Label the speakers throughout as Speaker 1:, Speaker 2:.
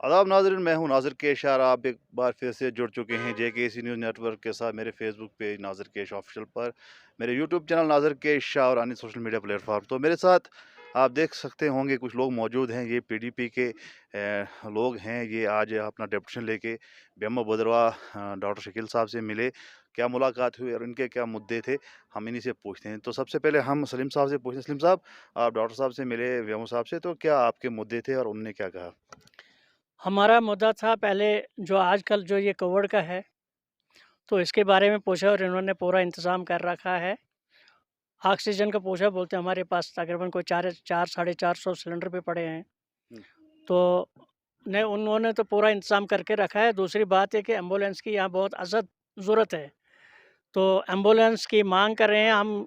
Speaker 1: आदाब नाज़रीन, मैं हूँ नाज़िर केश और आप एक बार फिर से जुड़ चुके हैं जेकेसी न्यूज़ नेटवर्क के साथ मेरे फेसबुक पेज नाज़िर केश ऑफिशियल पर, मेरे यूट्यूब चैनल नाज़िर केश शाह और अन्य सोशल मीडिया प्लेटफॉर्म। तो मेरे साथ आप देख सकते होंगे कुछ लोग मौजूद हैं, ये पीडीपी के लोग हैं। ये आज अपना डेपुटेशन लेके बीएमओ भदरवा डॉक्टर शकील साहब से मिले। क्या मुलाकात हुई और इनके क्या मुद्दे थे, हम इन्हीं से पूछते हैं। तो सबसे पहले हम सलीम साहब से पूछते हैं। सलीम साहब, आप डॉक्टर साहब से मिले बीएमओ साहब से, तो क्या आपके मुद्दे थे और उन्होंने क्या कहा?
Speaker 2: हमारा मुद्दा था पहले जो आजकल जो ये कोविड का है, तो इसके बारे में पूछा और इन्होंने पूरा इंतज़ाम कर रखा है। ऑक्सीजन का पूछा, बोलते हमारे पास तकरीबन कोई 4 साढ़े 400 सिलेंडर पे पड़े हैं।
Speaker 1: हुँ।
Speaker 2: तो ने उन्होंने तो पूरा इंतज़ाम करके रखा है। दूसरी बात है कि एम्बुलेंस की यहाँ बहुत अज़द ज़रूरत है। तो एम्बुलेंस की माँग कर रहे हैं। हम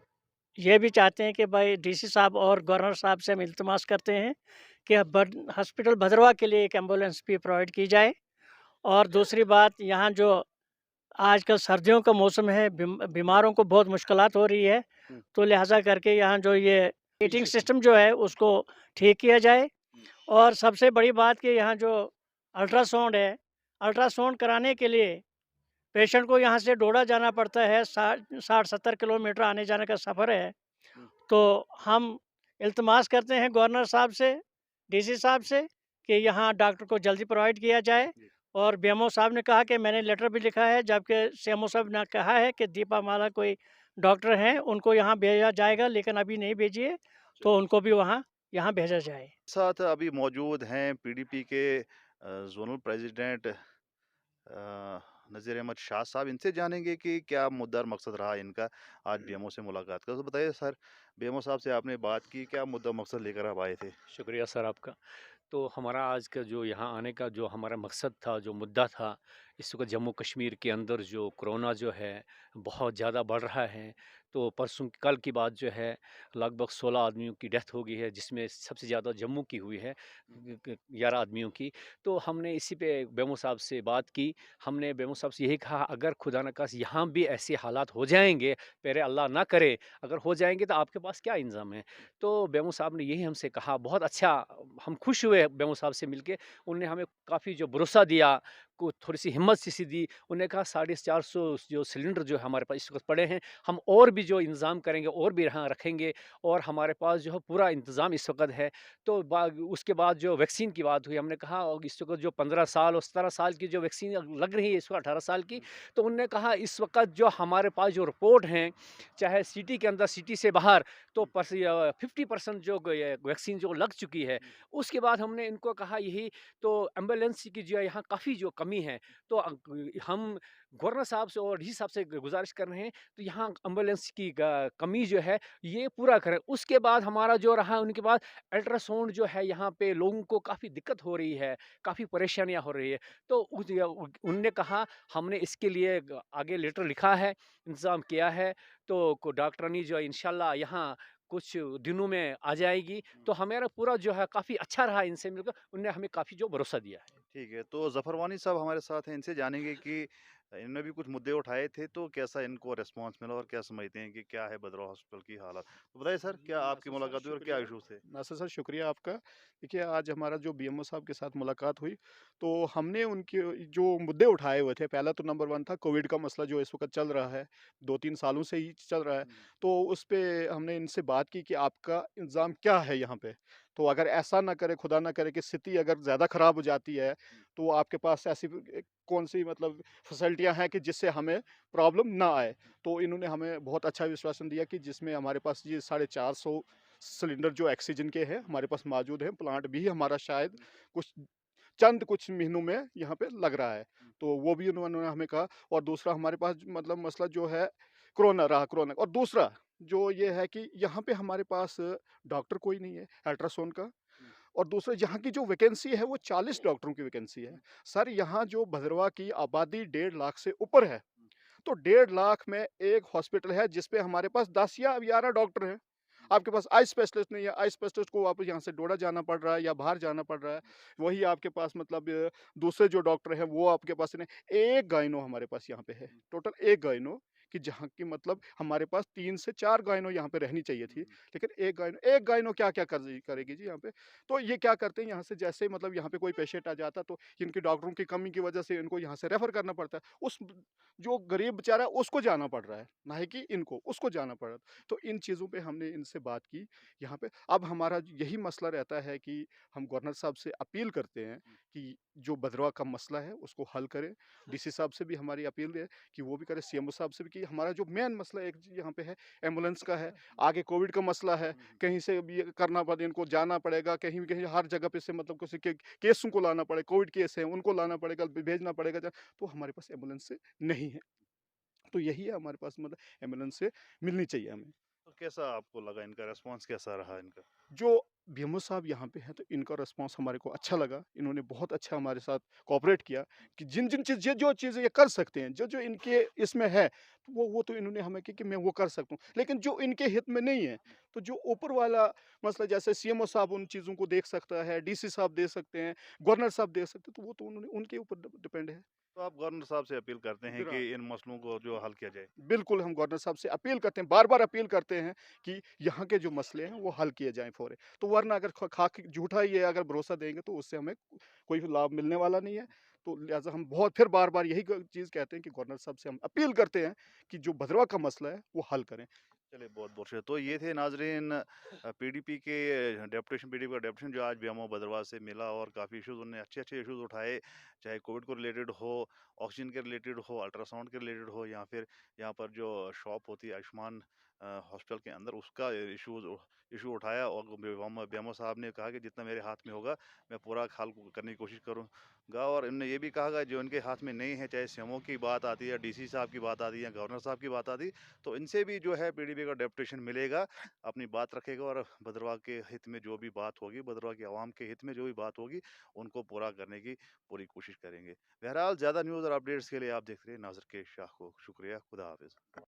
Speaker 2: ये भी चाहते हैं कि भाई डीसी साहब और गवर्नर साहब से हम इल्तमास करते हैं कि बड हॉस्पिटल भदरवा के लिए एक एम्बुलेंस भी प्रोवाइड की जाए। और दूसरी बात, यहाँ जो आजकल सर्दियों का मौसम है, बीमारों को बहुत मुश्किलात हो रही है,
Speaker 1: हुँ।
Speaker 2: तो लिहाज़ा करके यहाँ जो ये हीटिंग सिस्टम जो है उसको ठीक किया जाए।
Speaker 1: हुँ।
Speaker 2: और सबसे बड़ी बात कि यहाँ जो अल्ट्रासाउंड है, अल्ट्रासाउंड कराने के लिए पेशेंट को यहाँ से डोडा जाना पड़ता है, 60-70 किलोमीटर आने-जाने का सफ़र है।
Speaker 1: हुँ।
Speaker 2: तो हम इल्तमास करते हैं गवर्नर साहब से, डीसी साहब से कि यहाँ डॉक्टर को जल्दी प्रोवाइड किया जाए।
Speaker 1: जी।
Speaker 2: और बीएमओ साहब ने कहा कि मैंने लेटर भी लिखा है, जबकि सीएमओ साहब ने कहा है कि दीपा माला कोई डॉक्टर हैं, उनको यहाँ भेजा जाएगा, लेकिन अभी नहीं भेजिए, तो उनको भी वहाँ यहाँ भेजा जाए।
Speaker 1: साथ अभी मौजूद हैं पीडीपी के ज़ोनल प्रेसिडेंट नज़ीर अहमद शाह साहब। इनसे जानेंगे कि क्या मुद्दा और मकसद रहा इनका आज बीएमओ से मुलाकात का। तो बताइए सर, बीएमओ साहब से आपने बात की, क्या मुद्दा मकसद लेकर आप आए थे?
Speaker 3: शुक्रिया सर आपका। तो हमारा आज का जो यहाँ आने का जो हमारा मकसद था, जो मुद्दा था, इस वक़्त जम्मू कश्मीर के अंदर जो कोरोना जो है बहुत ज़्यादा बढ़ रहा है। तो परसों कल की बात जो है लगभग 16 आदमियों की डेथ हो गई है, जिसमें सबसे ज़्यादा जम्मू की हुई है, 11 आदमियों की। तो हमने इसी पे बेमो साहब से बात की। हमने बेमो साहब से यही कहा, अगर खुदा न खास्ता यहाँ भी ऐसे हालात हो जाएँगे, पहले अल्लाह ना करे, अगर हो जाएँगे तो आपके पास क्या इंतज़ाम है? तो बेमो साहब ने यही हमसे कहा। बहुत अच्छा, हम खुश हुए बेमो साहब से मिलके। उन्होंने हमें काफ़ी जो भरोसा दिया, को थोड़ी-सी हिम्मत सी दी। उन्होंने कहा 450 जो सिलेंडर जो हमारे पास इस वक़्त पड़े हैं, हम और भी जो इंतज़ाम करेंगे और भी यहाँ रखेंगे, और हमारे पास जो है पूरा इंतज़ाम इस वक़्त है। तो उसके बाद जो वैक्सीन की बात हुई, हमने कहा और इस वक़्त जो 15 साल और 17 साल की जो वैक्सीन लग रही है इस वक़्त 18 साल की, तो उन्होंने कहा इस वक़्त जो हमारे पास जो रिपोर्ट हैं, चाहे सिटी के अंदर, सिटी से बाहर, तो 50% जो वैक्सीन जो लग चुकी है। उसके बाद हमने इनको कहा यही, तो एम्बुलेंस की जो है यहाँ काफ़ी जो कमी है, तो हम गवर्नर साहब से और डी साहब से गुजारिश कर रहे हैं, तो यहाँ एम्बुलेंस की कमी जो है ये पूरा करें। उसके बाद हमारा जो रहा, उनके बाद अल्ट्रासाउंड जो है यहाँ पे लोगों को काफ़ी दिक्कत हो रही है, काफ़ी परेशानियाँ हो रही है। तो उनने कहा हमने इसके लिए आगे लेटर लिखा है, इंतज़ाम किया है, तो डॉक्टरानी जो है इंशाल्लाह यहाँ कुछ दिनों में आ जाएगी। तो हमारा पूरा जो है काफ़ी अच्छा रहा इनसे मिलकर, उन्होंने हमें काफ़ी जो भरोसा दिया है।
Speaker 1: ठीक है, तो ज़फ़रवानी साहब हमारे साथ हैं, इनसे जानेंगे कि इन्होंने भी कुछ मुद्दे उठाए थे, तो कैसा इनको रिस्पॉन्स मिला और क्या समझते हैं कि क्या है भदरवा हॉस्पिटल की हालत? तो बताइए सर, क्या आपकी
Speaker 4: नासिर सर
Speaker 1: मुलाकात हुई और क्या
Speaker 4: शुक्रिया।
Speaker 1: इश्यूज़ थे?
Speaker 4: नासिर सर शुक्रिया आपका। देखिए आज हमारा जो बीएमओ साहब के साथ मुलाकात हुई, तो हमने उनके जो मुद्दे उठाए हुए थे, पहला तो नंबर 1 था कोविड का मसला जो इस वक़्त चल रहा है, 2-3 सालों से ही चल रहा है।
Speaker 1: हुँ।
Speaker 4: तो उस पे हमने इनसे बात की कि आपका इंतज़ाम क्या है यहाँ पे? तो अगर ऐसा ना करे, खुदा ना करे कि स्थिति अगर ज़्यादा ख़राब हो जाती है, तो आपके पास ऐसी कौन-सी मतलब फैसिलिटियाँ हैं कि जिससे हमें प्रॉब्लम ना आए? तो इन्होंने हमें बहुत अच्छा विश्वासन दिया कि जिसमें हमारे पास ये 450 सिलेंडर जो ऑक्सीजन के हैं हमारे पास मौजूद हैं। प्लांट भी हमारा शायद कुछ चंद कुछ महीनों में यहाँ पे लग रहा है। तो वो भी उन्होंने हमें कहा। और दूसरा हमारे पास मतलब मसला जो है कोरोना रहा, कोरोना। और दूसरा जो ये है कि यहाँ पे हमारे पास डॉक्टर कोई नहीं है अल्ट्रासाउंड का। और दूसरा यहाँ की जो वैकेंसी है वो 40 डॉक्टरों की वैकेंसी है। सर यहाँ जो भदरवा की आबादी 1.5 लाख से ऊपर है, तो 1.5 लाख में एक हॉस्पिटल है जिसपे हमारे पास 10 या 11 डॉक्टर हैं। आपके पास आई स्पेशलिस्ट नहीं है, आई स्पेशलिस्ट को वापस यहाँ से डोडा जाना पड़ रहा है या बाहर जाना पड़ रहा है। वही आपके पास मतलब दूसरे जो डॉक्टर हैं वो आपके पास नहीं। एक गायनो हमारे पास यहाँ पे है, टोटल एक गायनो कि जहाँ की मतलब हमारे पास 3 से 4 गायनो यहाँ पे रहनी चाहिए थी, लेकिन एक गायनो क्या-क्या करेगी जी यहाँ पे। तो ये क्या करते हैं यहाँ से, जैसे मतलब यहाँ पे कोई पेशेंट आ जाता तो इनकी डॉक्टरों की कमी की वजह से इनको यहाँ से रेफर करना पड़ता है। उस जो गरीब बेचारा है उसको जाना पड़ रहा है, ना ही कि इनको, उसको जाना पड़ रहा है। तो इन चीज़ों पे हमने इनसे बात की यहाँ पे। अब हमारा यही मसला रहता है कि हम गवर्नर साहब से अपील करते हैं कि जो भद्रवाह का मसला है उसको हल करें। डीसी साहब से भी हमारी अपील है कि वो भी करें, सीएमओ साहब से भी, कि हमारा जो मेन मसला एक यहाँ पे है एम्बुलेंस का है, आगे कोविड का मसला है, कहीं से भी ये करना पड़े, इनको जाना पड़ेगा, कहीं भी कहीं हर जगह पे से मतलब किसी के केसों को लाना पड़े, कोविड केस है उनको लाना पड़ेगा, भेजना पड़ेगा, तो हमारे पास एम्बुलेंस से नहीं है। तो यही है हमारे पास, मतलब एम्बुलेंस से मिलनी चाहिए हमें।
Speaker 1: तो कैसा आपको लगा, इनका रेस्पॉन्स कैसा रहा इनका?
Speaker 4: जो बीएमओ साहब यहाँ पे हैं, तो इनका रिस्पॉन्स हमारे को अच्छा लगा। इन्होंने बहुत अच्छा हमारे साथ कोऑपरेट किया कि जिन-जिन चीज़ जो चीज़ें ये कर सकते हैं, जो-जो इनके इसमें है, तो वो तो इन्होंने हमें की कि मैं वो कर सकता हूँ। लेकिन जो इनके हित में नहीं है, तो जो ऊपर वाला मसला, जैसे सीएमओ साहब उन चीज़ों को देख सकता है, डीसी साहब देख सकते हैं, गवर्नर साहब देख सकते हैं, तो वो तो उन्होंने उनके ऊपर डिपेंड है।
Speaker 1: तो आप गवर्नर साहब से अपील करते हैं
Speaker 4: बिरा
Speaker 1: कि इन मसलों को जो हल किया जाए?
Speaker 4: बिल्कुल, हम गवर्नर साहब से अपील करते हैं, बार-बार अपील करते हैं कि यहाँ के जो मसले हैं, वो हल किए जाएँ फ़ौरन। तो वरना अगर ख खा के झूठा ये अगर भरोसा देंगे, तो उससे हमें कोई लाभ मिलने वाला नहीं है। तो लिहाज़ा हम बहुत फिर बार-बार यही ग चीज़ कहते हैं कि गवर्नर साहब से हम अपील करते हैं कि जो भद्रवाह का मसला है, वो हल करें।
Speaker 1: चलिए, बहुत-बहुत शुक्रिया। तो ये थे नाज़रीन पीडीपी के पीडीपी का डेपुटेशन जो आज बीएमओ भद्रवाह से मिला, और काफ़ी इश्यूज़ उन्होंने अच्छे-अच्छे इश्यूज़ उठाए, चाहे कोविड को रिलेटेड हो, ऑक्सीजन के रिलेटेड हो, अल्ट्रासाउंड के रिलेटेड हो, या फिर यहाँ पर जो शॉप होती है आयुष्मान हॉस्पिटल के अंदर, उसका इश्यू उठाया, और बीएमओ साहब ने कहा कि जितना मेरे हाथ में होगा मैं पूरा हल करने की कोशिश करूँगा। और इन्होंने ये भी कहा कि जो इनके हाथ में नहीं है, चाहे सीएमओ की बात आती है, डीसी साहब की बात आती है, या गवर्नर साहब की बात आती है, तो इनसे भी जो है पीडीपी का डेपुटेशन मिलेगा, अपनी बात रखेगा, और भद्रवाह के हित में जो भी बात होगी, भद्रवाह की आवाम के हित में जो भी बात होगी, उनको पूरा करने की पूरी कोशिश करेंगे। बहरहाल, ज़्यादा न्यूज़ और अपडेट्स के लिए आप देखते रहिए नाज़र के शाह को। शुक्रिया, खुदा हाफ़िज़।